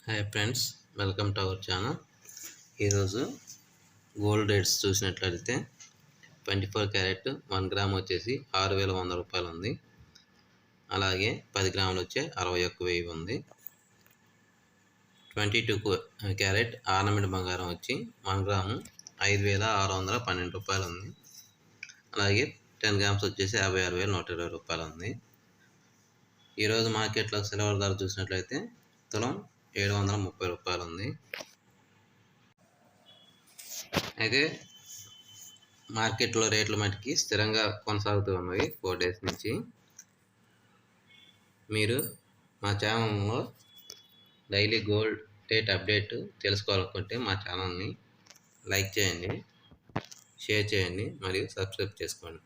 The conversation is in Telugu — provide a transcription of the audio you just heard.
Hi friends, welcome to our channel. ఈరోజు గోల్డ్ రేట్స్ చూసినట్లయితే 24 క్యారెట్ 1 గ్రామ్ వచ్చేసి 6,100 రూపాయలు ఉంది. అలాగే 10 గ్రాములు వచ్చే 61,000 ఉంది. 22 క్యారెట్ ఆర్నమెంట్ బంగారం వచ్చి 1 గ్రాము 5,612 రూపాయలు ఉంది. అలాగే 10 గ్రామ్స్ వచ్చేసి 56,120 రూపాయలు ఉంది. ఈరోజు మార్కెట్లో సిల్వర్ ధర చూసినట్లయితే తులం 730 రూపాయలు ఉంది. అయితే మార్కెట్లో రేట్లు మటుకి స్థిరంగా కొనసాగుతూ ఉన్నవి 4 డేస్ నుంచి. మీరు మా ఛానల్లో డైలీ గోల్డ్ రేట్ అప్డేట్ తెలుసుకోవాలనుకుంటే మా ఛానల్ని లైక్ చేయండి, షేర్ చేయండి మరియు సబ్స్క్రైబ్ చేసుకోండి.